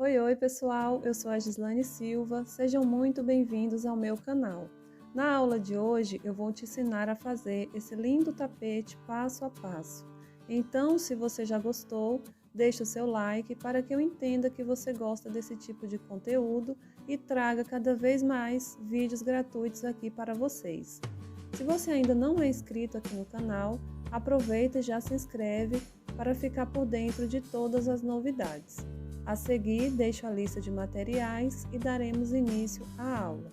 Oi, pessoal, eu sou a Gislane Silva, sejam muito bem-vindos ao meu canal. Na aula de hoje eu vou te ensinar a fazer esse lindo tapete passo a passo. Então, se você já gostou, deixe o seu like para que eu entenda que você gosta desse tipo de conteúdo e traga cada vez mais vídeos gratuitos aqui para vocês. Se você ainda não é inscrito aqui no canal, aproveita e já se inscreve para ficar por dentro de todas as novidades. A seguir, deixo a lista de materiais e daremos início à aula.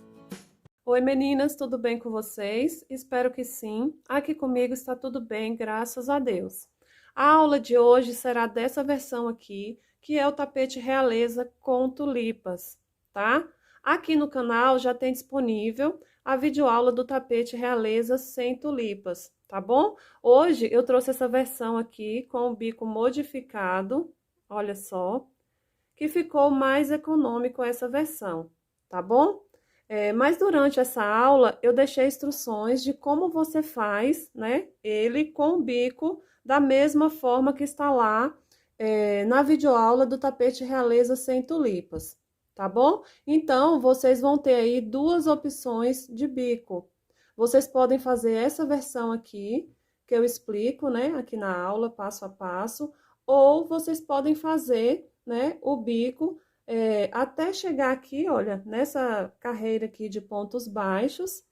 Oi meninas, tudo bem com vocês? Espero que sim. Aqui comigo está tudo bem, graças a Deus. A aula de hoje será dessa versão aqui, que é o tapete realeza com tulipas, tá? Aqui no canal já tem disponível a videoaula do tapete realeza sem tulipas, tá bom? Hoje eu trouxe essa versão aqui com o bico modificado, olha só, que ficou mais econômico essa versão, tá bom? Mas durante essa aula eu deixei instruções de como você faz, né, ele com o bico da mesma forma que está lá na videoaula do tapete realeza sem tulipas, tá bom? Então, vocês vão ter aí duas opções de bico. Vocês podem fazer essa versão aqui, que eu explico, né, aqui na aula, passo a passo, ou vocês podem fazer, né, o bico até chegar aqui, olha, nessa carreira aqui de pontos baixos,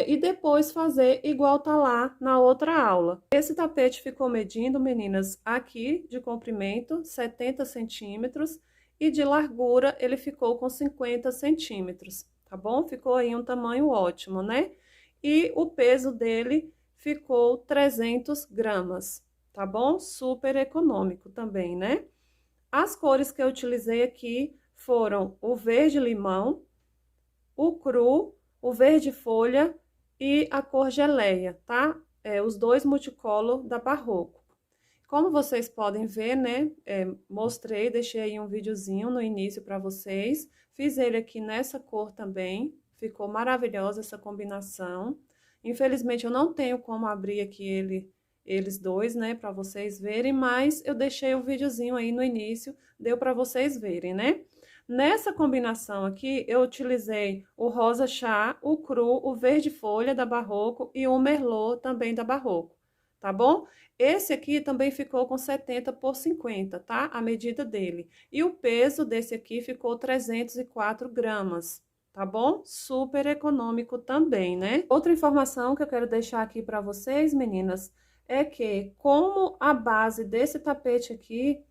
e depois fazer igual tá lá na outra aula. Esse tapete ficou medindo, meninas, aqui de comprimento 70 centímetros e de largura ele ficou com 50 centímetros, tá bom? Ficou aí um tamanho ótimo, né? E o peso dele ficou 300 gramas, tá bom? Super econômico também, né? As cores que eu utilizei aqui foram o verde limão, o cru, o verde folha e a cor geleia, tá? Os dois multicolor da Barroco. Como vocês podem ver, né, mostrei, deixei aí um videozinho no início para vocês. Fiz ele aqui nessa cor também, ficou maravilhosa essa combinação. Infelizmente, eu não tenho como abrir aqui eles dois, né, para vocês verem, mas eu deixei o videozinho aí no início, deu para vocês verem, né? Nessa combinação aqui, eu utilizei o rosa chá, o cru, o verde folha da Barroco e o merlot também da Barroco, tá bom? Esse aqui também ficou com 70 por 50, tá? A medida dele. E o peso desse aqui ficou 304 gramas, tá bom? Super econômico também, né? Outra informação que eu quero deixar aqui para vocês, meninas, é que como a base desse tapete aqui,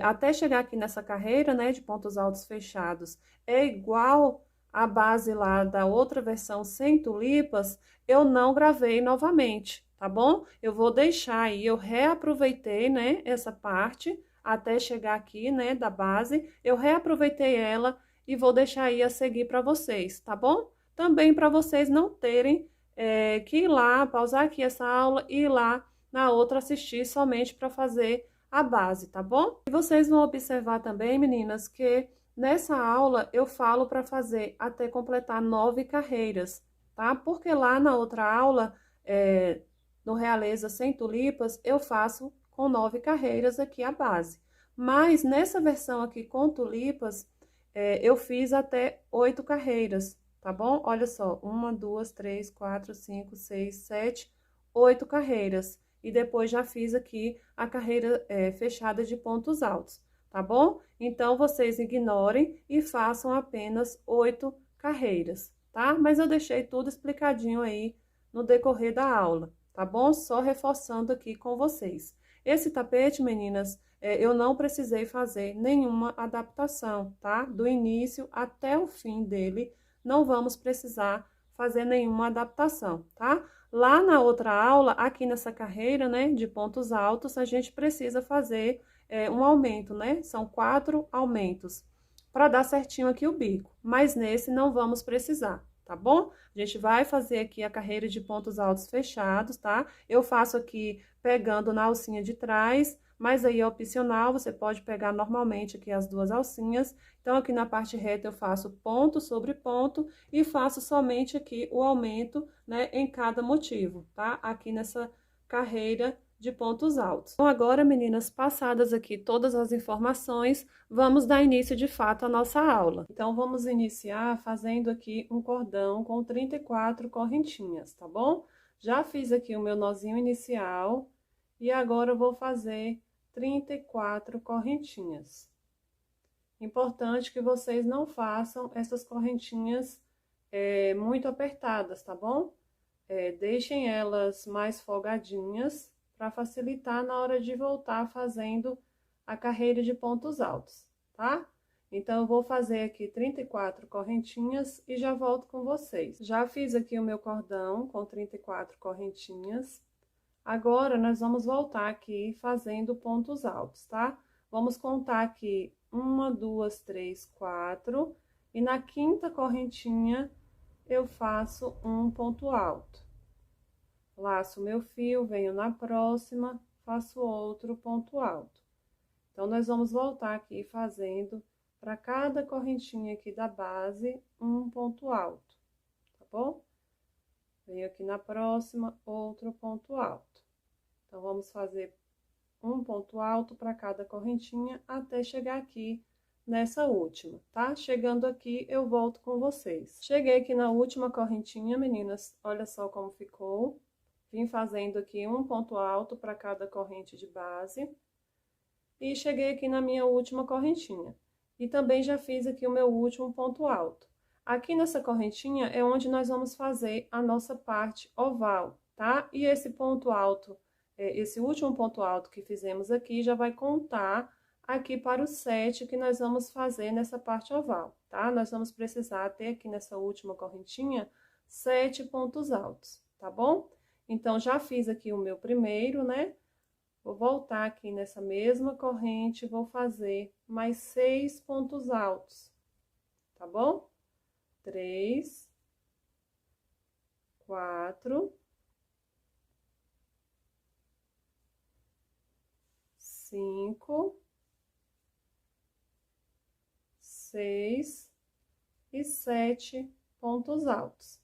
até chegar aqui nessa carreira, né, de pontos altos fechados, é igual a base lá da outra versão sem tulipas, eu não gravei novamente, tá bom? Eu vou deixar aí, eu reaproveitei, né, essa parte até chegar aqui, né, da base, eu reaproveitei ela e vou deixar aí a seguir para vocês, tá bom? Também para vocês não terem que ir lá, pausar aqui essa aula e ir lá na outra assistir somente para fazer a base, tá bom? E vocês vão observar também, meninas, que nessa aula eu falo para fazer até completar 9 carreiras, tá? Porque lá na outra aula, no Realeza Sem Tulipas, eu faço com 9 carreiras aqui a base. Mas nessa versão aqui com tulipas, eu fiz até 8 carreiras, tá bom? Olha só, 1, 2, 3, 4, 5, 6, 7, 8 carreiras. E depois já fiz aqui a carreira fechada de pontos altos, tá bom? Então, vocês ignorem e façam apenas 8 carreiras, tá? Mas eu deixei tudo explicadinho aí no decorrer da aula, tá bom? Só reforçando aqui com vocês. Esse tapete, meninas, eu não precisei fazer nenhuma adaptação, tá? Do início até o fim dele, não vamos precisar fazer nenhuma adaptação, tá? Lá na outra aula, aqui nessa carreira, né, de pontos altos, a gente precisa fazer um aumento, né? São 4 aumentos para dar certinho aqui o bico, mas nesse não vamos precisar, tá bom? A gente vai fazer aqui a carreira de pontos altos fechados, tá? Eu faço aqui pegando na alcinha de trás, mas aí é opcional, você pode pegar normalmente aqui as duas alcinhas. Então, aqui na parte reta eu faço ponto sobre ponto e faço somente aqui o aumento, né, em cada motivo, tá? Aqui nessa carreira de pontos altos. Então, agora, meninas, passadas aqui todas as informações, vamos dar início de fato à nossa aula. Então, vamos iniciar fazendo aqui um cordão com 34 correntinhas, tá bom? Já fiz aqui o meu nozinho inicial e agora eu vou fazer 34 correntinhas. Importante que vocês não façam essas correntinhas muito apertadas, tá bom? Deixem elas mais folgadinhas para facilitar na hora de voltar fazendo a carreira de pontos altos, tá? Então, eu vou fazer aqui 34 correntinhas e já volto com vocês. Já fiz aqui o meu cordão com 34 correntinhas. Agora, nós vamos voltar aqui fazendo pontos altos, tá? Vamos contar aqui 1, 2, 3, 4. E na quinta correntinha, eu faço um ponto alto. Laço meu fio, venho na próxima, faço outro ponto alto. Então, nós vamos voltar aqui fazendo para cada correntinha aqui da base um ponto alto, tá bom? Venho aqui na próxima, outro ponto alto. Então, vamos fazer um ponto alto para cada correntinha até chegar aqui nessa última, tá? Chegando aqui, eu volto com vocês. Cheguei aqui na última correntinha, meninas, olha só como ficou. Vim fazendo aqui um ponto alto para cada corrente de base. E cheguei aqui na minha última correntinha. E também já fiz aqui o meu último ponto alto. Aqui nessa correntinha é onde nós vamos fazer a nossa parte oval, tá? E esse ponto alto, esse último ponto alto que fizemos aqui, já vai contar aqui para o 7 que nós vamos fazer nessa parte oval, tá? Nós vamos precisar ter aqui nessa última correntinha 7 pontos altos, tá bom? Então, já fiz aqui o meu primeiro, né? Vou voltar aqui nessa mesma corrente, vou fazer mais 6 pontos altos, tá bom? 3, 4, 5, 6 e 7 pontos altos.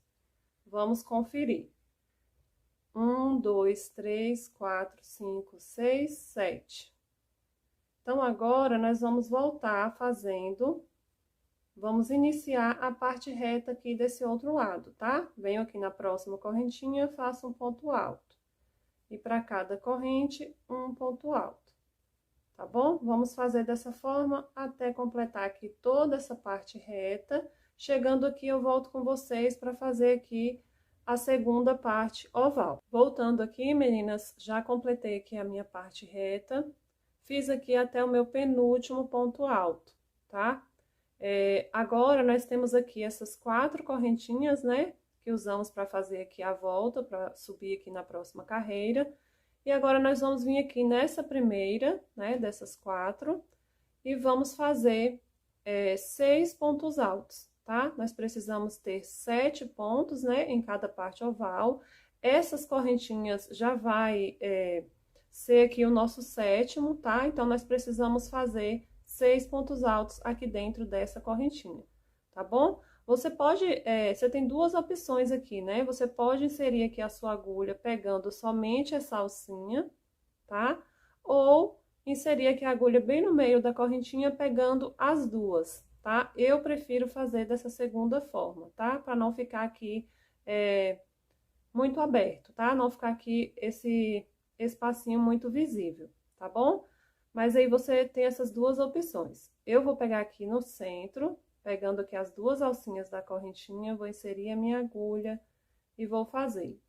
Vamos conferir. 1, 2, 3, 4, 5, 6, 7. Então, agora, nós vamos voltar fazendo, vamos iniciar a parte reta aqui desse outro lado, tá? Venho aqui na próxima correntinha, faço um ponto alto. E para cada corrente, um ponto alto, tá bom? Vamos fazer dessa forma até completar aqui toda essa parte reta. Chegando aqui, eu volto com vocês para fazer aqui a segunda parte oval. Voltando aqui, meninas, já completei aqui a minha parte reta. Fiz aqui até o meu penúltimo ponto alto, tá? Agora, nós temos aqui essas 4 correntinhas, né? Que usamos para fazer aqui a volta, para subir aqui na próxima carreira. E agora, nós vamos vir aqui nessa primeira, né? Dessas 4. E vamos fazer 6 pontos altos. Tá? Nós precisamos ter 7 pontos, né, em cada parte oval. Essas correntinhas já vai ser aqui o nosso 7º, tá? Então, nós precisamos fazer 6 pontos altos aqui dentro dessa correntinha, tá bom? Você pode, você tem duas opções aqui, né? Você pode inserir aqui a sua agulha pegando somente essa alcinha, tá? Ou inserir aqui a agulha bem no meio da correntinha pegando as duas, tá? Eu prefiro fazer dessa segunda forma, tá? Para não ficar aqui muito aberto, tá? Não ficar aqui esse espacinho muito visível, tá bom? Mas aí você tem essas duas opções. Eu vou pegar aqui no centro, pegando aqui as duas alcinhas da correntinha, vou inserir a minha agulha e vou fazer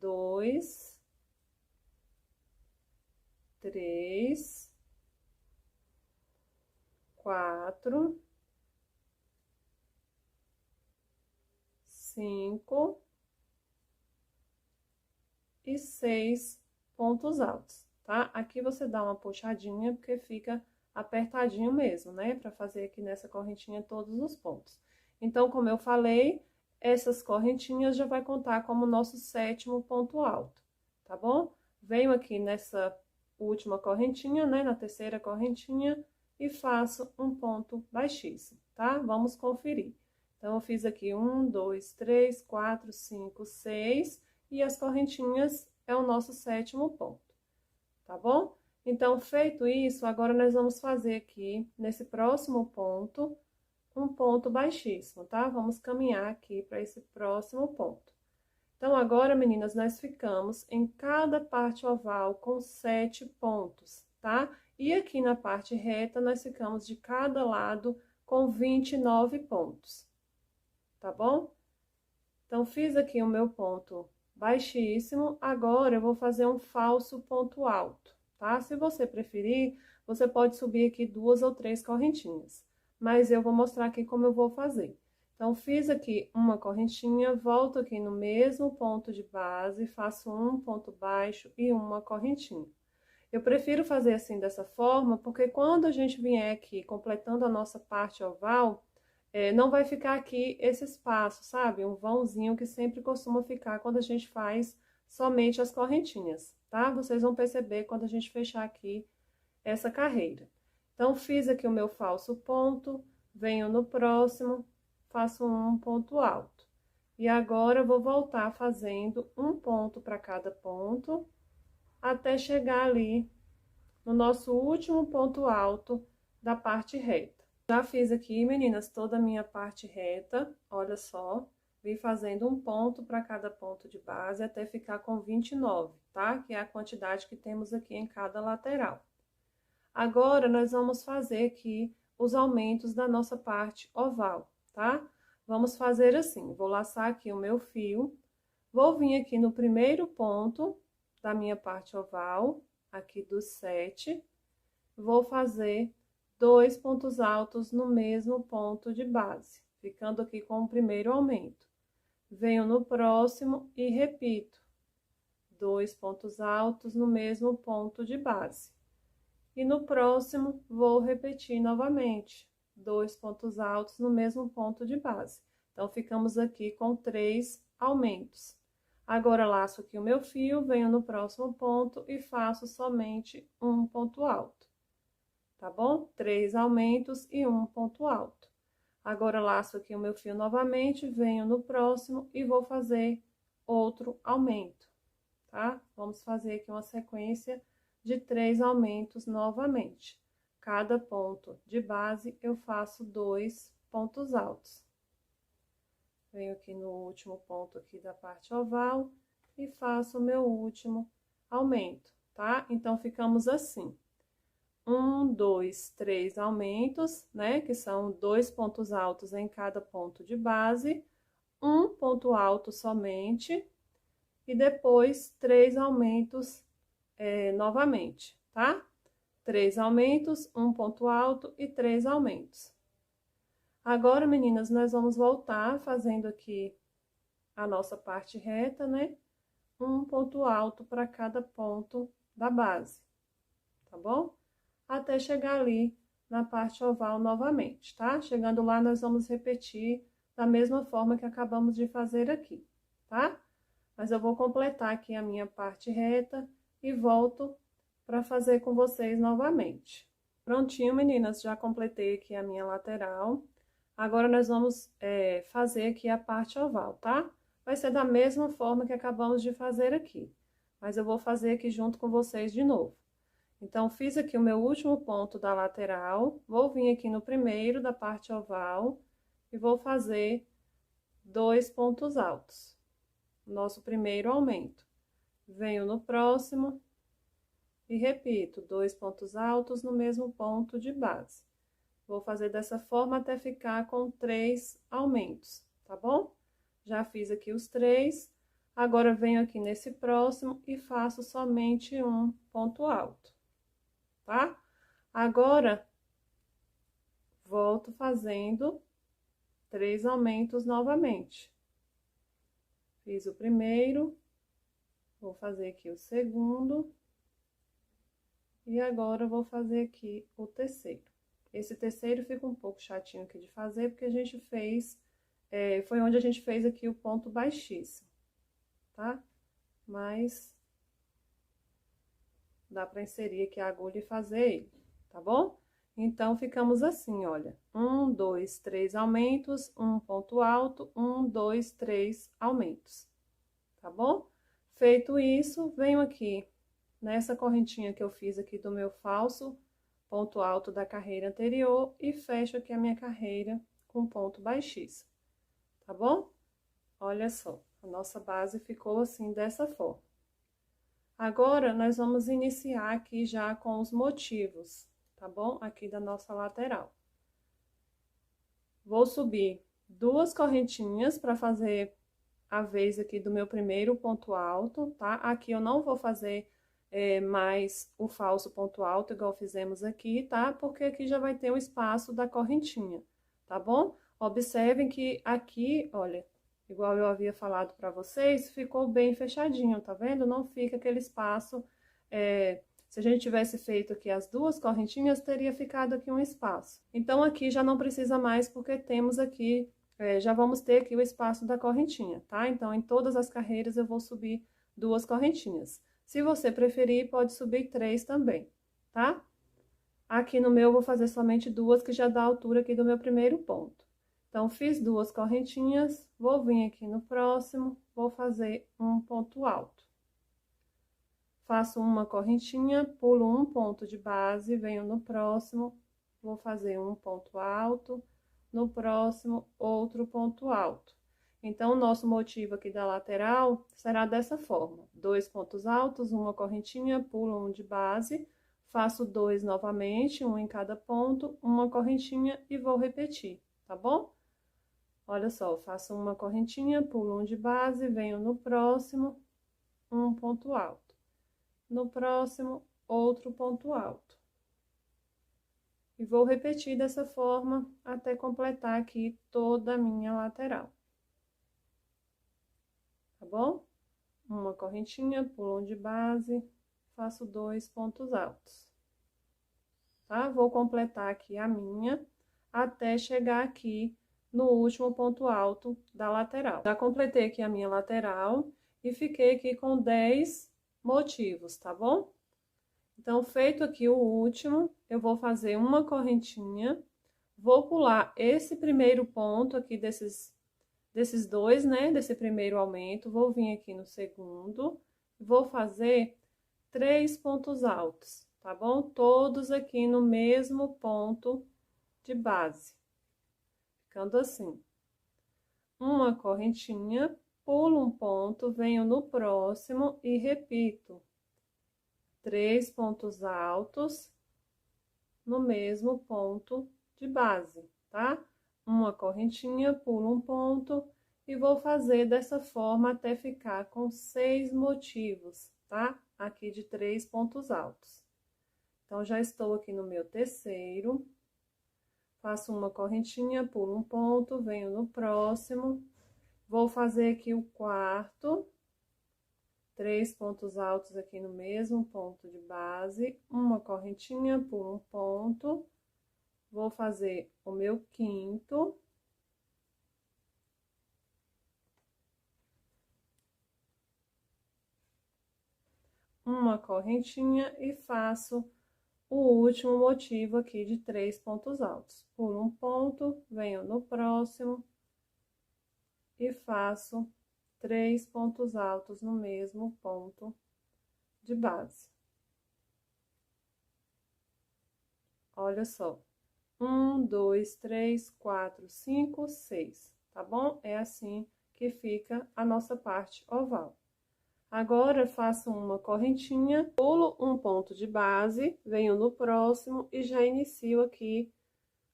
2, 3, 4, 5 e 6 pontos altos, tá? Aqui você dá uma puxadinha, porque fica apertadinho mesmo, né? Pra fazer aqui nessa correntinha todos os pontos. Então, como eu falei, essas correntinhas já vai contar como nosso 7º ponto alto, tá bom? Venho aqui nessa última correntinha, né? Na terceira correntinha e faço um ponto baixíssimo, tá? Vamos conferir. Então, eu fiz aqui 1, 2, 3, 4, 5, 6 e as correntinhas é o nosso 7º ponto, tá bom? Então, feito isso, agora nós vamos fazer aqui, nesse próximo ponto, um ponto baixíssimo, tá? Vamos caminhar aqui para esse próximo ponto. Então, agora, meninas, nós ficamos em cada parte oval com 7 pontos, tá? E aqui na parte reta, nós ficamos de cada lado com 29 pontos, tá bom? Então, fiz aqui o meu ponto baixíssimo, agora eu vou fazer um falso ponto alto, tá? Se você preferir, você pode subir aqui 2 ou 3 correntinhas, mas eu vou mostrar aqui como eu vou fazer. Então, fiz aqui uma correntinha, volto aqui no mesmo ponto de base, faço um ponto baixo e uma correntinha. Eu prefiro fazer assim dessa forma, porque quando a gente vier aqui completando a nossa parte oval, não vai ficar aqui esse espaço, sabe? Um vãozinho que sempre costuma ficar quando a gente faz somente as correntinhas, tá? Vocês vão perceber quando a gente fechar aqui essa carreira. Então, fiz aqui o meu falso ponto, venho no próximo, faço um ponto alto. E agora, eu vou voltar fazendo um ponto para cada ponto, até chegar ali no nosso último ponto alto da parte reta. Já fiz aqui, meninas, toda a minha parte reta, olha só, vim fazendo um ponto para cada ponto de base até ficar com 29, tá? Que é a quantidade que temos aqui em cada lateral. Agora, nós vamos fazer aqui os aumentos da nossa parte oval, tá? Vamos fazer assim, vou laçar aqui o meu fio, vou vir aqui no primeiro ponto da minha parte oval, aqui dos 7, vou fazer 2 pontos altos no mesmo ponto de base, ficando aqui com o primeiro aumento. Venho no próximo e repito, 2 pontos altos no mesmo ponto de base. E no próximo, vou repetir novamente, 2 pontos altos no mesmo ponto de base. Então, ficamos aqui com 3 aumentos. Agora, laço aqui o meu fio, venho no próximo ponto e faço somente um ponto alto. Tá bom? 3 aumentos e um ponto alto. Agora, laço aqui o meu fio novamente, venho no próximo e vou fazer outro aumento, tá? Vamos fazer aqui uma sequência de 3 aumentos novamente. Cada ponto de base, eu faço 2 pontos altos. Venho aqui no último ponto aqui da parte oval e faço o meu último aumento, tá? Então, ficamos assim. 1, 2, 3 aumentos, né? Que são 2 pontos altos em cada ponto de base, um ponto alto somente, e depois 3 aumentos novamente, tá? 3 aumentos, um ponto alto e 3 aumentos. Agora, meninas, nós vamos voltar fazendo aqui a nossa parte reta, né? Um ponto alto para cada ponto da base, tá bom? Até chegar ali na parte oval novamente, tá? Chegando lá, nós vamos repetir da mesma forma que acabamos de fazer aqui, tá? Mas eu vou completar aqui a minha parte reta e volto para fazer com vocês novamente. Prontinho, meninas, já completei aqui a minha lateral. Agora, nós vamos fazer aqui a parte oval, tá? Vai ser da mesma forma que acabamos de fazer aqui, mas eu vou fazer aqui junto com vocês de novo. Então, fiz aqui o meu último ponto da lateral, vou vir aqui no primeiro da parte oval e vou fazer 2 pontos altos. Nosso primeiro aumento. Venho no próximo e repito, 2 pontos altos no mesmo ponto de base. Vou fazer dessa forma até ficar com 3 aumentos, tá bom? Já fiz aqui os 3, agora venho aqui nesse próximo e faço somente um ponto alto, tá? Agora, volto fazendo 3 aumentos novamente. Fiz o primeiro, vou fazer aqui o segundo, e agora vou fazer aqui o terceiro. Esse terceiro fica um pouco chatinho aqui de fazer, porque a gente fez, foi onde a gente fez aqui o ponto baixíssimo, tá? Mas dá pra inserir aqui a agulha e fazer ele, tá bom? Então, ficamos assim, olha, 1, 2, 3 aumentos, um ponto alto, 1, 2, 3 aumentos, tá bom? Feito isso, venho aqui nessa correntinha que eu fiz aqui do meu falso ponto alto da carreira anterior e fecho aqui a minha carreira com ponto baixíssimo, tá bom? Olha só, a nossa base ficou assim, dessa forma. Agora, nós vamos iniciar aqui já com os motivos, tá bom? Aqui da nossa lateral. Vou subir 2 correntinhas para fazer a vez aqui do meu primeiro ponto alto, tá? Aqui eu não vou fazer mais o falso ponto alto, igual fizemos aqui, tá? Porque aqui já vai ter o espaço da correntinha, tá bom? Observem que aqui, olha, igual eu havia falado para vocês, ficou bem fechadinho, tá vendo? Não fica aquele espaço, se a gente tivesse feito aqui as 2 correntinhas, teria ficado aqui um espaço. Então, aqui já não precisa mais, porque temos aqui, já vamos ter aqui o espaço da correntinha, tá? Então, em todas as carreiras eu vou subir 2 correntinhas. Se você preferir, pode subir 3 também, tá? Aqui no meu, eu vou fazer somente 2, que já dá a altura aqui do meu primeiro ponto. Então, fiz 2 correntinhas, vou vir aqui no próximo, vou fazer um ponto alto. Faço uma correntinha, pulo um ponto de base, venho no próximo, vou fazer um ponto alto, no próximo, outro ponto alto. Então, o nosso motivo aqui da lateral será dessa forma: 2 pontos altos, uma correntinha, pulo um de base, faço 2 novamente, um em cada ponto, uma correntinha e vou repetir, tá bom? Olha só, faço uma correntinha, pulo um de base, venho no próximo, um ponto alto. No próximo, outro ponto alto. E vou repetir dessa forma até completar aqui toda a minha lateral. Tá bom? Uma correntinha, pulo um de base, faço 2 pontos altos. Tá? Vou completar aqui a minha até chegar aqui no último ponto alto da lateral. Já completei aqui a minha lateral e fiquei aqui com 10 motivos, tá bom? Então, feito aqui o último, eu vou fazer uma correntinha, vou pular esse primeiro ponto aqui desses 2, né? Desse primeiro aumento, vou vir aqui no segundo, vou fazer 3 pontos altos, tá bom? Todos aqui no mesmo ponto de base, ficando assim. Uma correntinha, pulo um ponto, venho no próximo e repito 3 pontos altos no mesmo ponto de base, tá? Uma correntinha, pulo um ponto e vou fazer dessa forma até ficar com 6 motivos, tá? Aqui de 3 pontos altos. Então, já estou aqui no meu terceiro, faço uma correntinha, pulo um ponto, venho no próximo, vou fazer aqui o quarto, 3 pontos altos aqui no mesmo ponto de base, uma correntinha, pulo um ponto, vou fazer o meu quinto, uma correntinha e faço o último motivo aqui de 3 pontos altos. Pulo um ponto, venho no próximo e faço 3 pontos altos no mesmo ponto de base. Olha só, 1, 2, 3, 4, 5, 6, tá bom? É assim que fica a nossa parte oval. Agora, faço uma correntinha, pulo um ponto de base, venho no próximo e já inicio aqui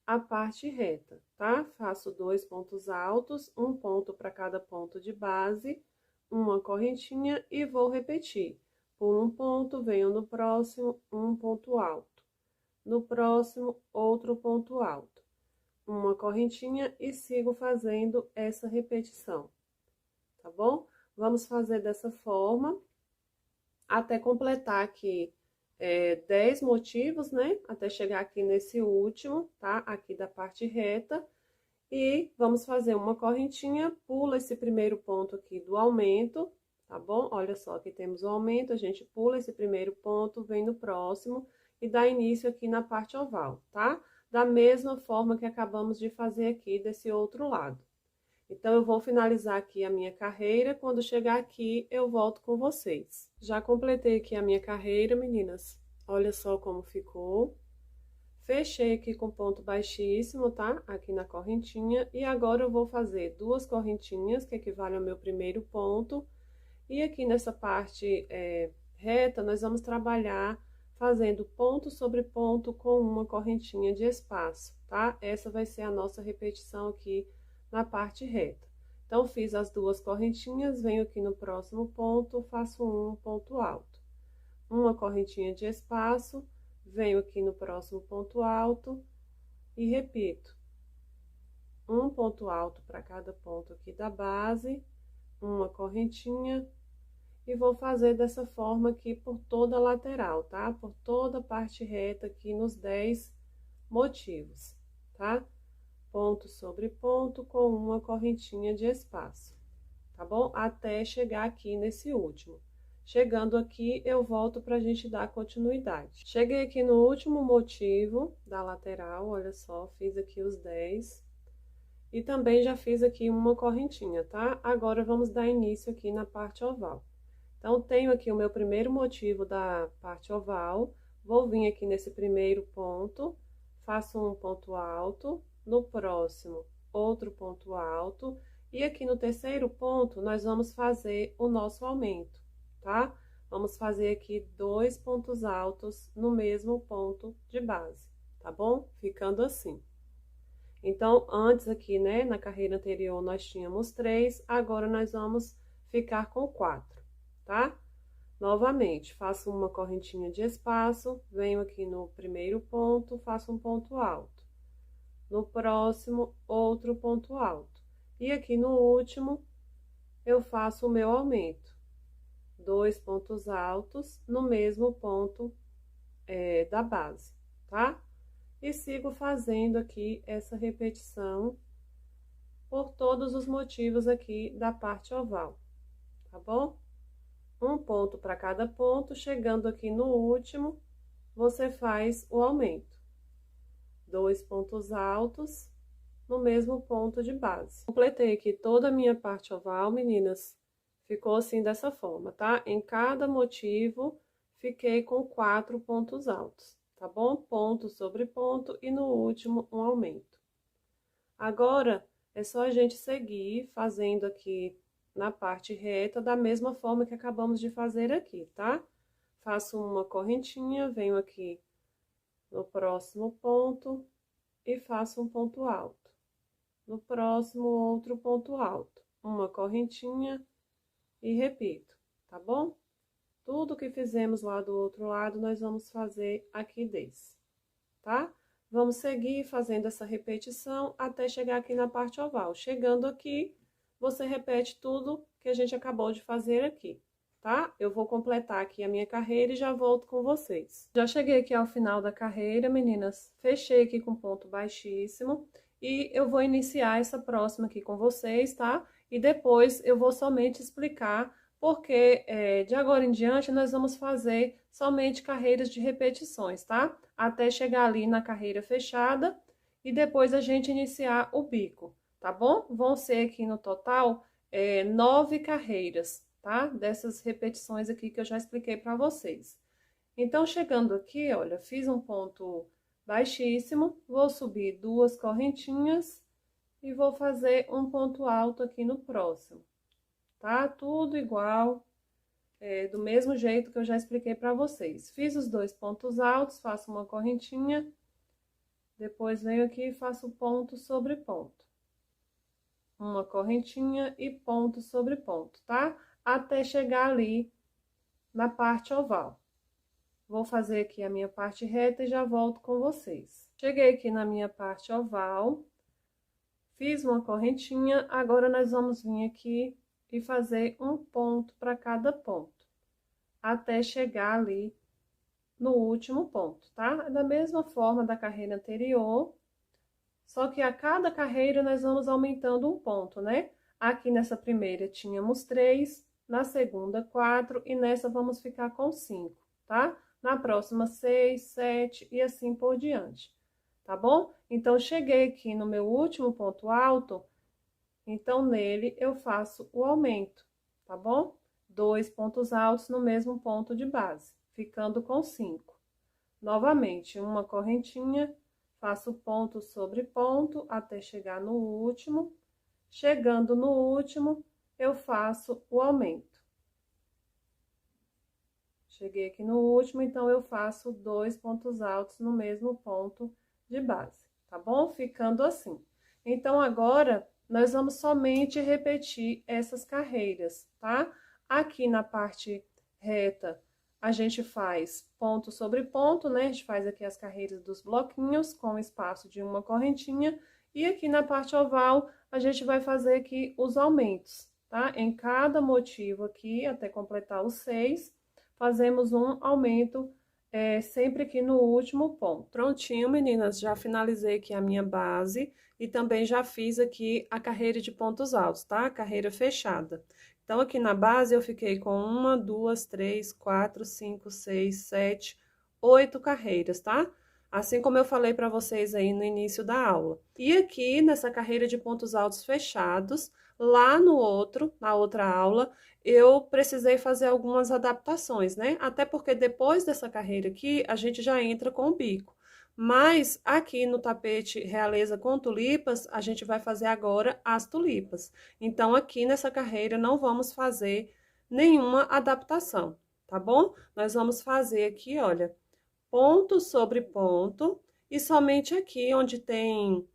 a parte reta, tá? Faço 2 pontos altos, um ponto para cada ponto de base, uma correntinha e vou repetir. Pulo um ponto, venho no próximo, um ponto alto. No próximo, outro ponto alto. Uma correntinha e sigo fazendo essa repetição, tá bom? Vamos fazer dessa forma, até completar aqui 10 motivos, né? Até chegar aqui nesse último, tá? Aqui da parte reta. E vamos fazer uma correntinha, pula esse primeiro ponto aqui do aumento, tá bom? Olha só, aqui temos o aumento, a gente pula esse primeiro ponto, vem no próximo e dá início aqui na parte oval, tá? Da mesma forma que acabamos de fazer aqui desse outro lado. Então, eu vou finalizar aqui a minha carreira, quando chegar aqui, eu volto com vocês. Já completei aqui a minha carreira, meninas. Olha só como ficou. Fechei aqui com ponto baixíssimo, tá? Aqui na correntinha. E agora eu vou fazer 2 correntinhas, que equivale ao meu primeiro ponto. E aqui nessa parte reta, nós vamos trabalhar fazendo ponto sobre ponto com uma correntinha de espaço, tá? Essa vai ser a nossa repetição aqui na parte reta. Então, fiz as 2 correntinhas, venho aqui no próximo ponto, faço um ponto alto. Uma correntinha de espaço, venho aqui no próximo ponto alto e repito. Um ponto alto para cada ponto aqui da base, uma correntinha, e vou fazer dessa forma aqui por toda a lateral, tá? Por toda a parte reta aqui nos 10 motivos, tá? Ponto sobre ponto com uma correntinha de espaço, tá bom? Até chegar aqui nesse último. Chegando aqui, eu volto pra gente dar continuidade. Cheguei aqui no último motivo da lateral, olha só, fiz aqui os 10. E também já fiz aqui uma correntinha, tá? Agora, vamos dar início aqui na parte oval. Então, tenho aqui o meu primeiro motivo da parte oval, vou vir aqui nesse primeiro ponto, faço um ponto alto, no próximo, outro ponto alto, e aqui no terceiro ponto, nós vamos fazer o nosso aumento, tá? Vamos fazer aqui 2 pontos altos no mesmo ponto de base, tá bom? Ficando assim. Então, antes aqui, né, na carreira anterior, nós tínhamos 3, agora nós vamos ficar com 4. Tá? Novamente, faço uma correntinha de espaço, venho aqui no primeiro ponto, faço um ponto alto. No próximo, outro ponto alto. E aqui no último, eu faço o meu aumento. 2 pontos altos no mesmo ponto da base, tá? E sigo fazendo aqui essa repetição por todos os motivos aqui da parte oval, tá bom? Um ponto para cada ponto, chegando aqui no último, você faz o aumento. 2 pontos altos no mesmo ponto de base. Completei aqui toda a minha parte oval, meninas. Ficou assim dessa forma, tá? Em cada motivo, fiquei com 4 pontos altos, tá bom? Ponto sobre ponto e no último, um aumento. Agora, é só a gente seguir fazendo aqui na parte reta, da mesma forma que acabamos de fazer aqui, tá? Faço uma correntinha, venho aqui no próximo ponto e faço um ponto alto. No próximo, outro ponto alto. Uma correntinha e repito, tá bom? Tudo que fizemos lá do outro lado, nós vamos fazer aqui desse, tá? Vamos seguir fazendo essa repetição até chegar aqui na parte oval. Chegando aqui, você repete tudo que a gente acabou de fazer aqui, tá? Eu vou completar aqui a minha carreira e já volto com vocês. Já cheguei aqui ao final da carreira, meninas. Fechei aqui com ponto baixíssimo e eu vou iniciar essa próxima aqui com vocês, tá? E depois eu vou somente explicar porque de agora em diante nós vamos fazer somente carreiras de repetições, tá? Até chegar ali na carreira fechada e depois a gente iniciar o bico, tá bom? Vão ser aqui no total 9 carreiras, tá? Dessas repetições aqui que eu já expliquei para vocês. Então, chegando aqui, olha, fiz um ponto baixíssimo, vou subir 2 correntinhas e vou fazer um ponto alto aqui no próximo, tá? Tudo igual, do mesmo jeito que eu já expliquei para vocês. Fiz os 2 pontos altos, faço uma correntinha, depois venho aqui e faço ponto sobre ponto. Uma correntinha e ponto sobre ponto, tá? Até chegar ali na parte oval. Vou fazer aqui a minha parte reta e já volto com vocês. Cheguei aqui na minha parte oval, fiz uma correntinha, agora nós vamos vir aqui e fazer um ponto para cada ponto, até chegar ali no último ponto, tá? Da mesma forma da carreira anterior, só que a cada carreira nós vamos aumentando um ponto, né? Aqui nessa primeira tínhamos 3, na segunda 4 e nessa vamos ficar com 5, tá? Na próxima 6, 7 e assim por diante, tá bom? Então, cheguei aqui no meu último ponto alto, Então, nele, eu faço o aumento, tá bom? 2 pontos altos no mesmo ponto de base, ficando com 5. Novamente, uma correntinha, faço ponto sobre ponto até chegar no último. Chegando no último, eu faço o aumento. Cheguei aqui no último, então eu faço 2 pontos altos no mesmo ponto de base, tá bom? Ficando assim. Então, agora, nós vamos somente repetir essas carreiras, tá? Aqui na parte reta, a gente faz ponto sobre ponto, né? A gente faz aqui as carreiras dos bloquinhos com espaço de uma correntinha. E aqui na parte oval, a gente vai fazer aqui os aumentos, tá? Em cada motivo aqui, até completar os 6, fazemos um aumento sempre aqui no último ponto. Prontinho, meninas, já finalizei aqui a minha base e também já fiz aqui a carreira de pontos altos, tá? A carreira fechada. Então, aqui na base eu fiquei com 1, 2, 3, 4, 5, 6, 7, 8 carreiras, tá? Assim como eu falei para vocês aí no início da aula. E aqui, nessa carreira de pontos altos fechados, lá na outra aula, eu precisei fazer algumas adaptações, né? Até porque depois dessa carreira aqui, a gente já entra com o bico. Mas aqui no tapete Realeza com tulipas, a gente vai fazer agora as tulipas. Então, aqui nessa carreira não vamos fazer nenhuma adaptação, tá bom? Nós vamos fazer aqui, olha, ponto sobre ponto, e somente aqui onde tem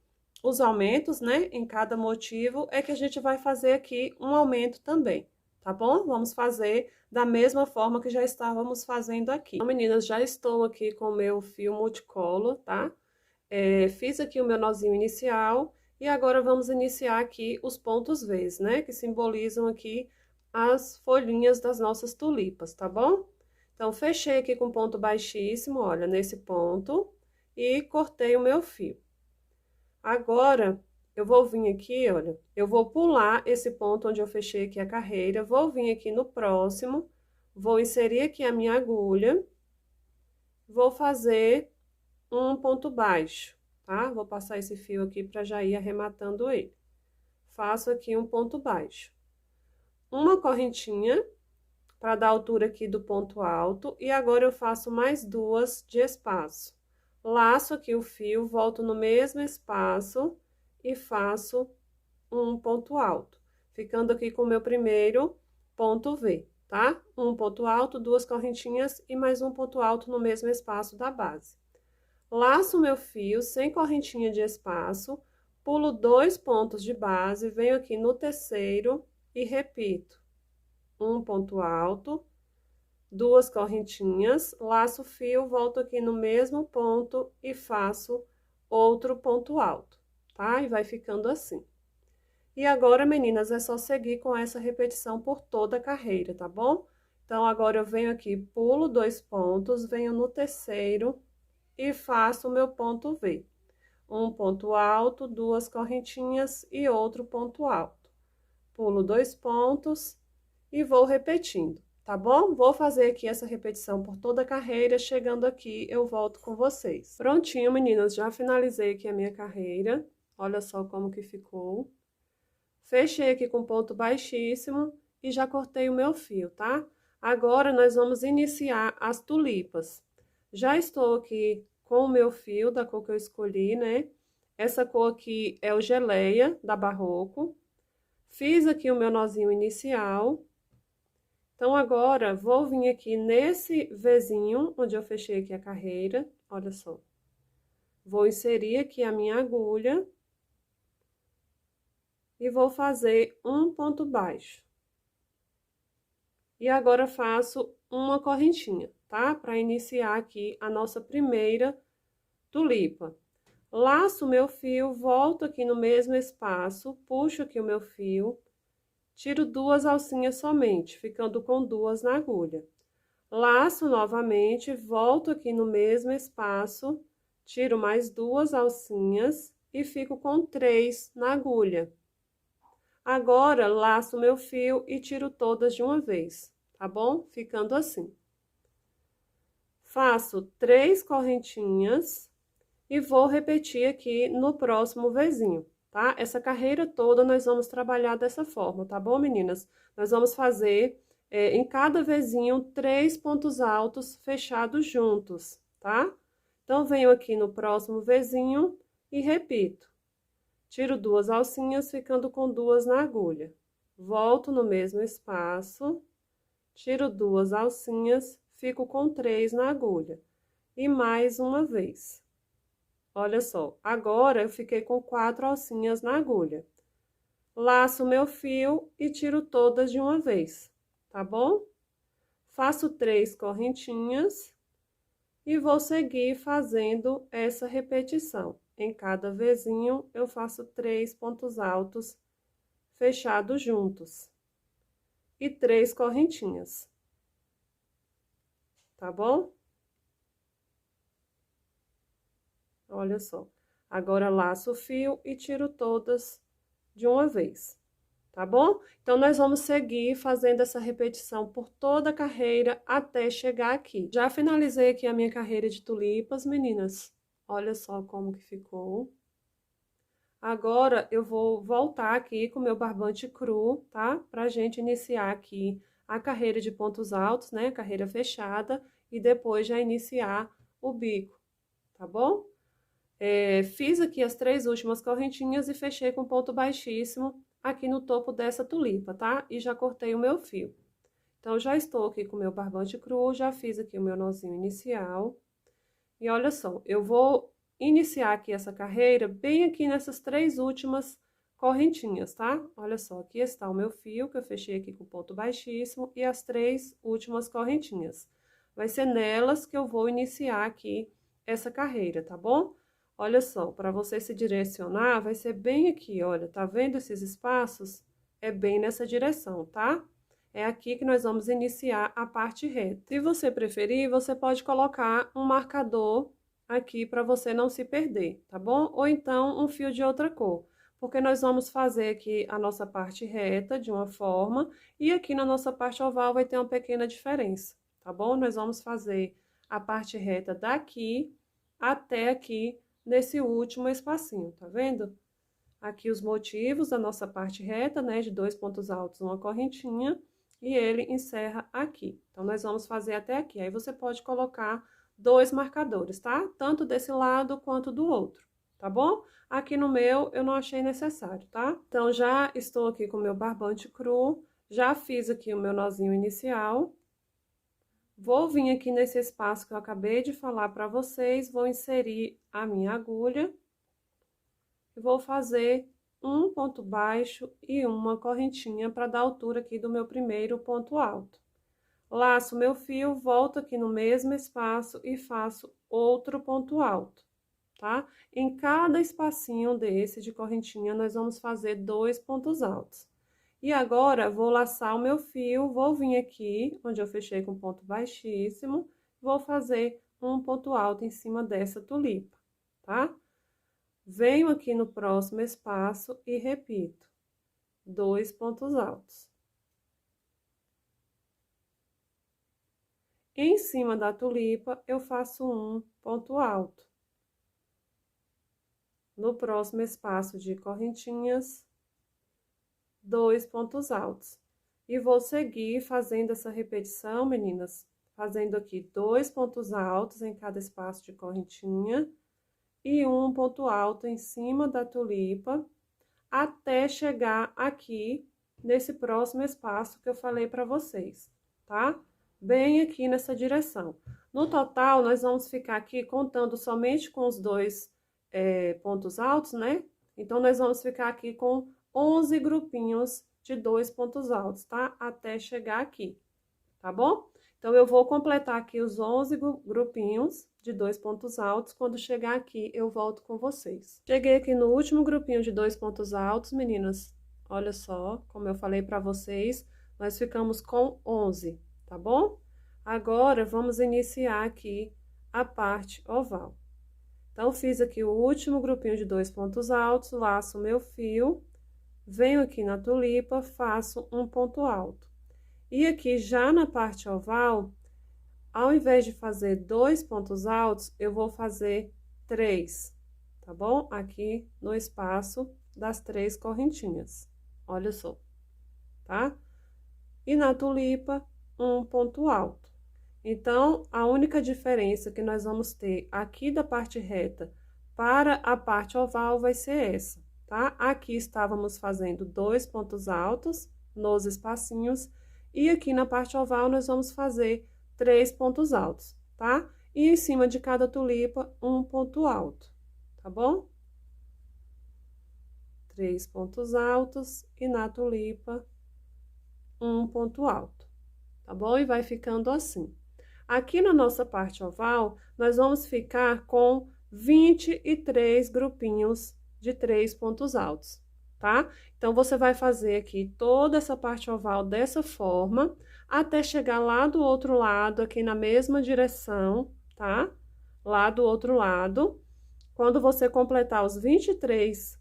os aumentos, né, em cada motivo, é que a gente vai fazer aqui um aumento também, tá bom? Vamos fazer da mesma forma que já estávamos fazendo aqui. Então, meninas, já estou aqui com o meu fio multicolor, tá? Fiz aqui o meu nozinho inicial, e agora vamos iniciar aqui os pontos Vs, né, que simbolizam aqui as folhinhas das nossas tulipas, tá bom? Então, fechei aqui com ponto baixíssimo, olha, nesse ponto, e cortei o meu fio. Agora, eu vou vir aqui, olha, eu vou pular esse ponto onde eu fechei aqui a carreira, vou vir aqui no próximo, vou inserir aqui a minha agulha, vou fazer um ponto baixo, tá? Vou passar esse fio aqui para já ir arrematando ele. Faço aqui um ponto baixo. Uma correntinha para dar a altura aqui do ponto alto, e agora eu faço mais 2 de espaço. Laço aqui o fio, volto no mesmo espaço e faço um ponto alto, ficando aqui com o meu primeiro ponto V, tá? Um ponto alto, 2 correntinhas e mais um ponto alto no mesmo espaço da base. Laço o meu fio sem correntinha de espaço, pulo 2 pontos de base, venho aqui no terceiro e repito. Um ponto alto, 2 correntinhas, laço o fio, volto aqui no mesmo ponto e faço outro ponto alto, tá? E vai ficando assim. E agora, meninas, é só seguir com essa repetição por toda a carreira, tá bom? Então, agora eu venho aqui, pulo 2 pontos, venho no terceiro e faço o meu ponto V. Um ponto alto, 2 correntinhas e outro ponto alto. Pulo 2 pontos e vou repetindo, tá bom? Vou fazer aqui essa repetição por toda a carreira, chegando aqui eu volto com vocês. Prontinho, meninas, já finalizei aqui a minha carreira, olha só como que ficou. Fechei aqui com ponto baixíssimo e já cortei o meu fio, tá? Agora, nós vamos iniciar as tulipas. Já estou aqui com o meu fio da cor que eu escolhi, né? Essa cor aqui é o Geleia, da Barroco. Fiz aqui o meu nozinho inicial. Então, agora, vou vir aqui nesse Vzinho, onde eu fechei aqui a carreira, olha só. Vou inserir aqui a minha agulha. E vou fazer um ponto baixo. E agora, faço uma correntinha, tá? Para iniciar aqui a nossa primeira tulipa. Laço o meu fio, volto aqui no mesmo espaço, puxo aqui o meu fio. Tiro 2 alcinhas somente, ficando com 2 na agulha. Laço novamente, volto aqui no mesmo espaço, tiro mais 2 alcinhas e fico com 3 na agulha. Agora, laço meu fio e tiro todas de uma vez, tá bom? Ficando assim. Faço 3 correntinhas e vou repetir aqui no próximo Vzinho, tá? Essa carreira toda nós vamos trabalhar dessa forma, tá bom, meninas? Nós vamos fazer em cada vezinho 3 pontos altos fechados juntos, tá? Então, venho aqui no próximo vezinho e repito. Tiro 2 alcinhas, ficando com 2 na agulha. Volto no mesmo espaço, tiro 2 alcinhas, fico com 3 na agulha. E mais uma vez. Olha só, agora eu fiquei com 4 alcinhas na agulha. Laço meu fio e tiro todas de uma vez, tá bom? Faço 3 correntinhas e vou seguir fazendo essa repetição. Em cada vezinho, eu faço 3 pontos altos fechados juntos e 3 correntinhas, tá bom? Olha só. Agora, laço o fio e tiro todas de uma vez, tá bom? Então, nós vamos seguir fazendo essa repetição por toda a carreira até chegar aqui. Já finalizei aqui a minha carreira de tulipas, meninas. Olha só como que ficou. Agora, eu vou voltar aqui com o meu barbante cru, tá? Pra gente iniciar aqui a carreira de pontos altos, né? Carreira fechada, e depois já iniciar o bico, tá bom? Fiz aqui as 3 últimas correntinhas e fechei com ponto baixíssimo aqui no topo dessa tulipa, tá? E já cortei o meu fio. Então, já estou aqui com o meu barbante cru, já fiz aqui o meu nozinho inicial. E olha só, eu vou iniciar aqui essa carreira bem aqui nessas 3 últimas correntinhas, tá? Olha só, aqui está o meu fio, que eu fechei aqui com ponto baixíssimo, e as 3 últimas correntinhas. Vai ser nelas que eu vou iniciar aqui essa carreira, tá bom? Olha só, para você se direcionar, vai ser bem aqui, olha, tá vendo esses espaços? É bem nessa direção, tá? É aqui que nós vamos iniciar a parte reta. Se você preferir, você pode colocar um marcador aqui para você não se perder, tá bom? Ou então um fio de outra cor, porque nós vamos fazer aqui a nossa parte reta de uma forma e aqui na nossa parte oval vai ter uma pequena diferença, tá bom? Nós vamos fazer a parte reta daqui até aqui nesse último espacinho, tá vendo? Aqui os motivos da nossa parte reta, né, de 2 pontos altos, uma correntinha, e ele encerra aqui. Então, nós vamos fazer até aqui. Aí, você pode colocar 2 marcadores, tá? Tanto desse lado quanto do outro, tá bom? Aqui no meu, eu não achei necessário, tá? Então, já estou aqui com o meu barbante cru, já fiz aqui o meu nozinho inicial. Vou vir aqui nesse espaço que eu acabei de falar para vocês, vou inserir a minha agulha e vou fazer um ponto baixo e uma correntinha para dar a altura aqui do meu primeiro ponto alto. Laço meu fio, volto aqui no mesmo espaço e faço outro ponto alto, tá? Em cada espacinho desse de correntinha, nós vamos fazer 2 pontos altos. E agora, vou laçar o meu fio, vou vir aqui, onde eu fechei com ponto baixíssimo, vou fazer um ponto alto em cima dessa tulipa, tá? Venho aqui no próximo espaço e repito, 2 pontos altos. Em cima da tulipa, eu faço um ponto alto. No próximo espaço de correntinhas, 2 pontos altos. E vou seguir fazendo essa repetição, meninas, fazendo aqui 2 pontos altos em cada espaço de correntinha e um ponto alto em cima da tulipa, até chegar aqui nesse próximo espaço que eu falei para vocês, tá? Bem aqui nessa direção. No total, nós vamos ficar aqui contando somente com os 2 pontos altos, né? Então, nós vamos ficar aqui com 11 grupinhos de 2 pontos altos, tá? Até chegar aqui, tá bom? Então, eu vou completar aqui os 11 grupinhos de 2 pontos altos. Quando chegar aqui, eu volto com vocês. Cheguei aqui no último grupinho de 2 pontos altos, meninas. Olha só, como eu falei pra vocês, nós ficamos com 11, tá bom? Agora, vamos iniciar aqui a parte oval. Então, fiz aqui o último grupinho de 2 pontos altos, laço o meu fio, venho aqui na tulipa, faço um ponto alto. E aqui, já na parte oval, ao invés de fazer 2 pontos altos, eu vou fazer 3, tá bom? Aqui no espaço das 3 correntinhas. Olha só, tá? E na tulipa, um ponto alto. Então, a única diferença que nós vamos ter aqui da parte reta para a parte oval vai ser essa, tá? Aqui estávamos fazendo 2 pontos altos nos espacinhos, e aqui na parte oval nós vamos fazer 3 pontos altos, tá? E em cima de cada tulipa, um ponto alto, tá bom? 3 pontos altos e na tulipa, um ponto alto, tá bom? E vai ficando assim. Aqui na nossa parte oval, nós vamos ficar com 23 grupinhos de 3 pontos altos, tá? Então, você vai fazer aqui toda essa parte oval dessa forma, até chegar lá do outro lado, aqui na mesma direção, tá? Lá do outro lado. Quando você completar os 23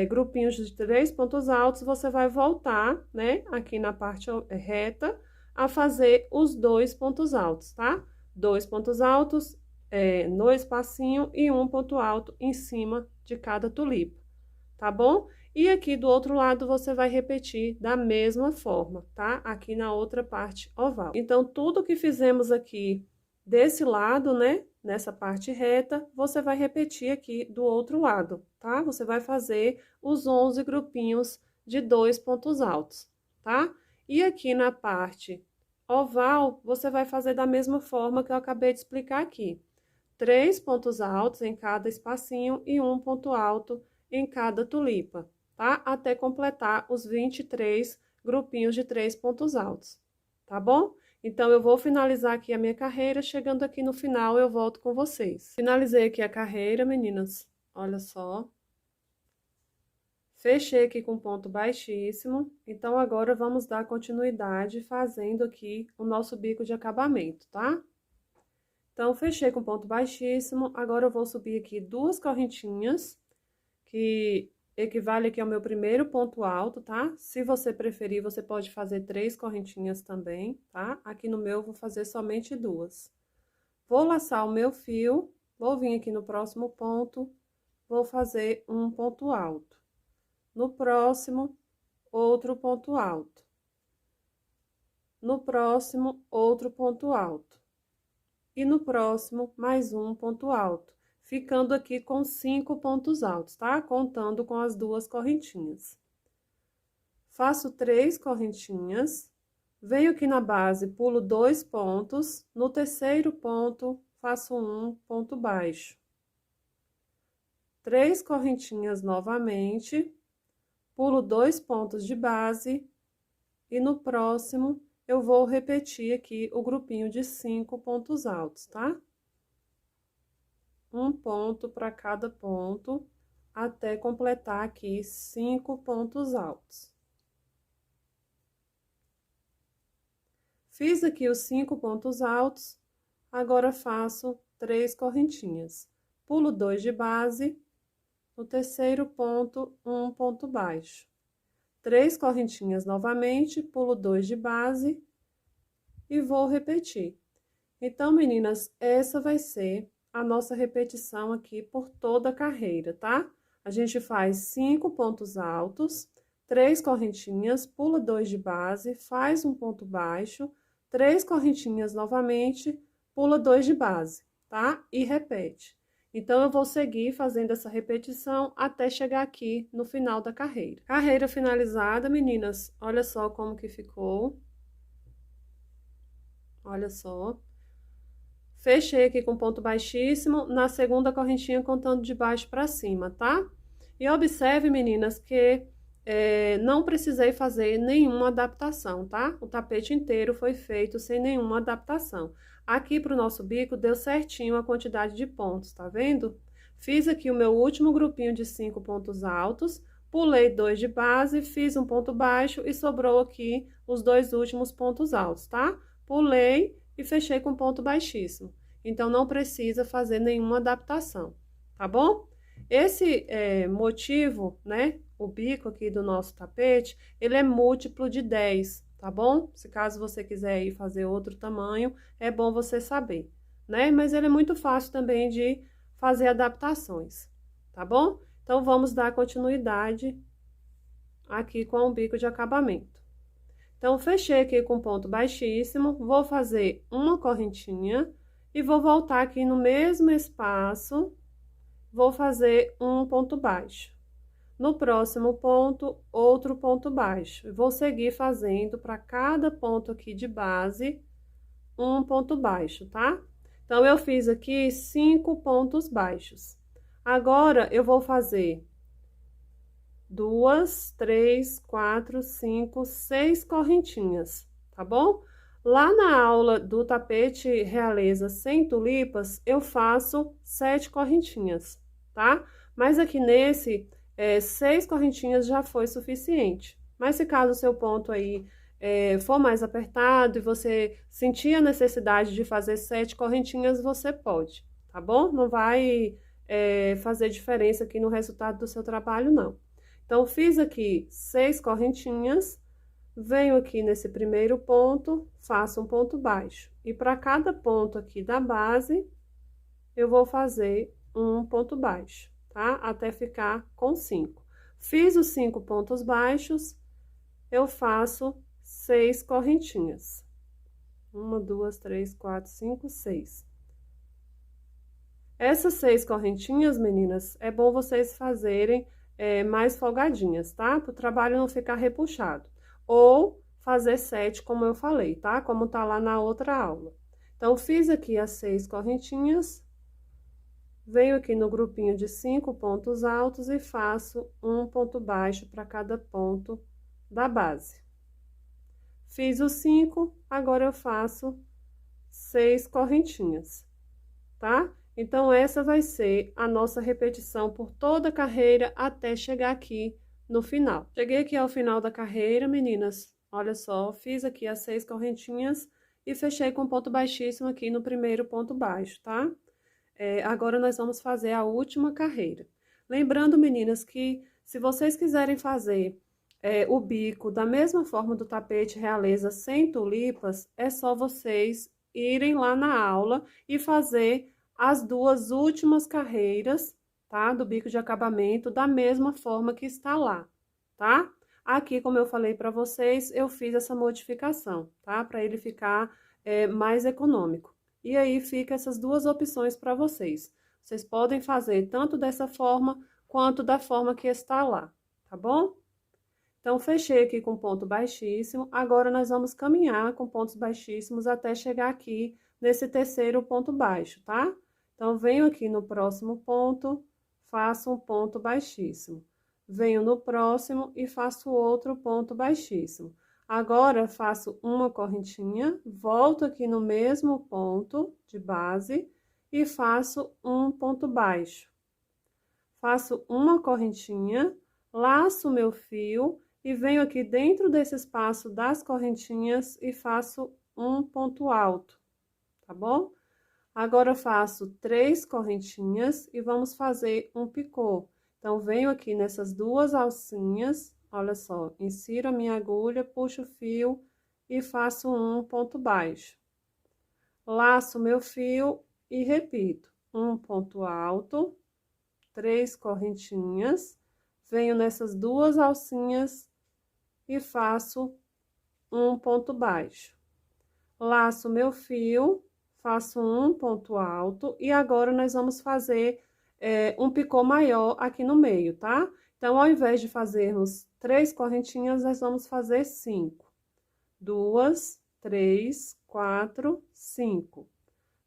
grupinhos de 3 pontos altos, você vai voltar, né, aqui na parte reta, a fazer os 2 pontos altos, tá? 2 pontos altos no espacinho e um ponto alto em cima de cada tulipa, tá bom? E aqui do outro lado você vai repetir da mesma forma, tá? Aqui na outra parte oval. Então, tudo que fizemos aqui desse lado, né, nessa parte reta, você vai repetir aqui do outro lado, tá? Você vai fazer os 11 grupinhos de 2 pontos altos, tá? E aqui na parte oval, você vai fazer da mesma forma que eu acabei de explicar aqui. 3 pontos altos em cada espacinho e um ponto alto em cada tulipa, tá? Até completar os 23 grupinhos de 3 pontos altos, tá bom? Então, eu vou finalizar aqui a minha carreira, chegando aqui no final eu volto com vocês. Finalizei aqui a carreira, meninas, olha só. Fechei aqui com ponto baixíssimo, então agora vamos dar continuidade fazendo aqui o nosso bico de acabamento, tá? Então, fechei com ponto baixíssimo, agora eu vou subir aqui 2 correntinhas, que equivale aqui ao meu primeiro ponto alto, tá? Se você preferir, você pode fazer 3 correntinhas também, tá? Aqui no meu, eu vou fazer somente 2. Vou laçar o meu fio, vou vir aqui no próximo ponto, vou fazer um ponto alto. No próximo, outro ponto alto. No próximo, outro ponto alto. E no próximo, mais um ponto alto, ficando aqui com 5 pontos altos, tá? Contando com as 2 correntinhas. Faço 3 correntinhas, venho aqui na base, pulo 2 pontos, no terceiro ponto, faço um ponto baixo. 3 correntinhas novamente, pulo 2 pontos de base, e no próximo, eu vou repetir aqui o grupinho de 5 pontos altos, tá? Um ponto para cada ponto, até completar aqui 5 pontos altos. Fiz aqui os 5 pontos altos, agora faço 3 correntinhas. Pulo 2 de base, no terceiro ponto, um ponto baixo. 3 correntinhas novamente, pulo 2 de base e vou repetir. Então, meninas, essa vai ser a nossa repetição aqui por toda a carreira, tá? A gente faz 5 pontos altos, 3 correntinhas, pula 2 de base, faz um ponto baixo, 3 correntinhas novamente, pula 2 de base, tá? E repete. Então, eu vou seguir fazendo essa repetição até chegar aqui no final da carreira. Carreira finalizada, meninas, olha só como que ficou. Olha só. Fechei aqui com ponto baixíssimo, na segunda correntinha contando de baixo para cima, tá? E observe, meninas, que não precisei fazer nenhuma adaptação, tá? O tapete inteiro foi feito sem nenhuma adaptação. Aqui pro nosso bico deu certinho a quantidade de pontos, tá vendo? Fiz aqui o meu último grupinho de 5 pontos altos, pulei 2 de base, fiz um ponto baixo e sobrou aqui os 2 últimos pontos altos, tá? Pulei e fechei com ponto baixíssimo. Então, não precisa fazer nenhuma adaptação, tá bom? Esse motivo, né, o bico aqui do nosso tapete, ele é múltiplo de 10, tá bom? Se caso você quiser ir fazer outro tamanho, é bom você saber, né? Mas ele é muito fácil também de fazer adaptações, tá bom? Então, vamos dar continuidade aqui com o bico de acabamento. Então, fechei aqui com ponto baixíssimo, vou fazer uma correntinha e vou voltar aqui no mesmo espaço, vou fazer um ponto baixo. No próximo ponto, outro ponto baixo. Vou seguir fazendo para cada ponto aqui de base, um ponto baixo, tá? Então, eu fiz aqui 5 pontos baixos. Agora, eu vou fazer 2, 3, 4, 5, 6 correntinhas, tá bom? Lá na aula do tapete realeza sem tulipas, eu faço 7 correntinhas, tá? Mas aqui nesse, 6 correntinhas já foi suficiente. Mas se caso o seu ponto aí for mais apertado e você sentir a necessidade de fazer 7 correntinhas, você pode, tá bom? Não vai fazer diferença aqui no resultado do seu trabalho, não. Então, fiz aqui 6 correntinhas, venho aqui nesse primeiro ponto, faço um ponto baixo. E para cada ponto aqui da base, eu vou fazer um ponto baixo, tá? Até ficar com 5. Fiz os 5 pontos baixos, eu faço 6 correntinhas. 1, 2, 3, 4, 5, 6. Essas 6 correntinhas, meninas, é bom vocês fazerem mais folgadinhas, tá? Para o trabalho não ficar repuxado. Ou fazer 7, como eu falei, tá? Como tá lá na outra aula. Então, fiz aqui as 6 correntinhas, venho aqui no grupinho de 5 pontos altos e faço um ponto baixo para cada ponto da base. Fiz os 5, agora eu faço 6 correntinhas, tá? Então, essa vai ser a nossa repetição por toda a carreira até chegar aqui no final. Cheguei aqui ao final da carreira, meninas, olha só, fiz aqui as 6 correntinhas e fechei com ponto baixíssimo aqui no primeiro ponto baixo, tá? Agora, nós vamos fazer a última carreira. Lembrando, meninas, que se vocês quiserem fazer o bico da mesma forma do tapete realeza sem tulipas, é só vocês irem lá na aula e fazer as 2 últimas carreiras, tá? Do bico de acabamento, da mesma forma que está lá, tá? Aqui, como eu falei para vocês, eu fiz essa modificação, tá? Para ele ficar mais econômico. E aí, fica essas 2 opções para vocês. Vocês podem fazer tanto dessa forma, quanto da forma que está lá, tá bom? Então, fechei aqui com ponto baixíssimo. Agora, nós vamos caminhar com pontos baixíssimos até chegar aqui nesse terceiro ponto baixo, tá? Então, venho aqui no próximo ponto, faço um ponto baixíssimo. Venho no próximo e faço outro ponto baixíssimo. Agora, faço uma correntinha, volto aqui no mesmo ponto de base e faço um ponto baixo. Faço uma correntinha, laço meu fio e venho aqui dentro desse espaço das correntinhas e faço um ponto alto, tá bom? Agora, faço 3 correntinhas e vamos fazer um picô. Então, venho aqui nessas 2 alcinhas, olha só, insiro a minha agulha, puxo o fio e faço um ponto baixo. Laço meu fio e repito, um ponto alto, 3 correntinhas, venho nessas 2 alcinhas e faço um ponto baixo. Laço meu fio, faço um ponto alto e agora nós vamos fazer um picô maior aqui no meio, tá? Então, ao invés de fazermos 3 correntinhas, nós vamos fazer 5. 2, 3, 4, 5.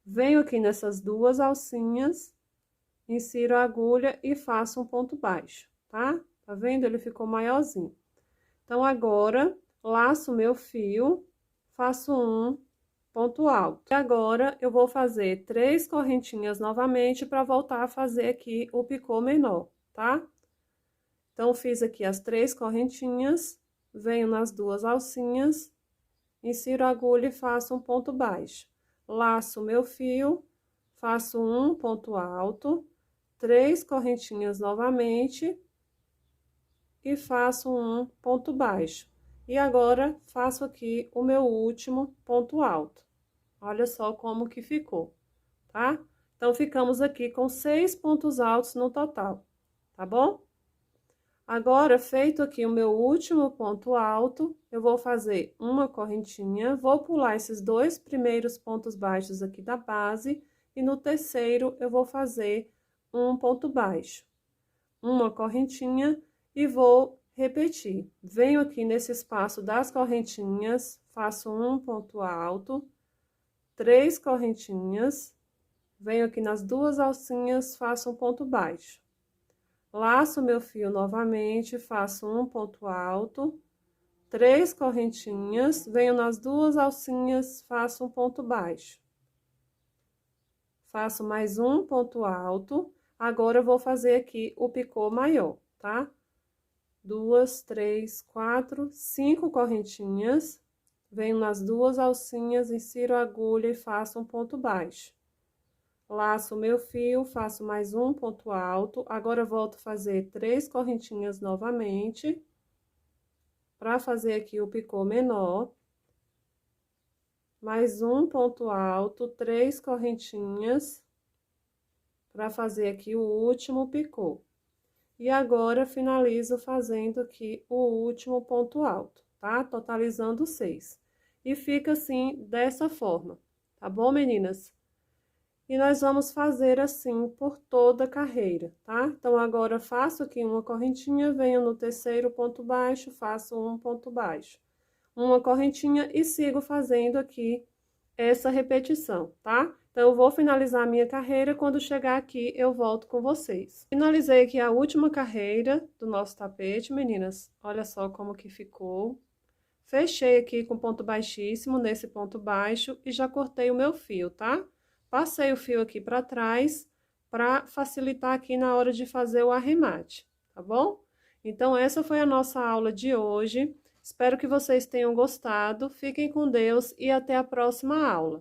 Venho aqui nessas 2 alcinhas, insiro a agulha e faço um ponto baixo, tá? Tá vendo? Ele ficou maiorzinho. Então, agora, laço meu fio, faço um ponto alto. E agora, eu vou fazer 3 correntinhas novamente para voltar a fazer aqui o picô menor, tá? Então, fiz aqui as 3 correntinhas, venho nas 2 alcinhas, insiro a agulha e faço um ponto baixo. Laço meu fio, faço um ponto alto, 3 correntinhas novamente e faço um ponto baixo. E agora, faço aqui o meu último ponto alto. Olha só como que ficou, tá? Então, ficamos aqui com 6 pontos altos no total. tá bom? Agora, feito aqui o meu último ponto alto, eu vou fazer uma correntinha, vou pular esses 2 primeiros pontos baixos aqui da base, e no terceiro eu vou fazer um ponto baixo. Uma correntinha e vou repetir. Venho aqui nesse espaço das correntinhas, faço um ponto alto, 3 correntinhas, venho aqui nas 2 alcinhas, faço um ponto baixo. Laço meu fio novamente, faço um ponto alto, 3 correntinhas, venho nas 2 alcinhas, faço um ponto baixo. Faço mais um ponto alto, agora eu vou fazer aqui o picô maior, tá? 2, 3, 4, 5 correntinhas, venho nas 2 alcinhas, insiro a agulha e faço um ponto baixo. Laço o meu fio, faço mais um ponto alto, agora volto a fazer 3 correntinhas novamente, para fazer aqui o picô menor. Mais um ponto alto, 3 correntinhas, para fazer aqui o último picô. E agora, finalizo fazendo aqui o último ponto alto, tá? Totalizando 6. E fica assim, dessa forma, tá bom, meninas? E nós vamos fazer assim por toda a carreira, tá? Então, agora, faço aqui uma correntinha, venho no terceiro ponto baixo, faço um ponto baixo. Uma correntinha e sigo fazendo aqui essa repetição, tá? Então, eu vou finalizar a minha carreira, quando chegar aqui, eu volto com vocês. Finalizei aqui a última carreira do nosso tapete, meninas. Olha só como que ficou. Fechei aqui com ponto baixíssimo, nesse ponto baixo, e já cortei o meu fio, tá? Passei o fio aqui pra trás, pra facilitar aqui na hora de fazer o arremate, tá bom? Então, essa foi a nossa aula de hoje. Espero que vocês tenham gostado. Fiquem com Deus e até a próxima aula.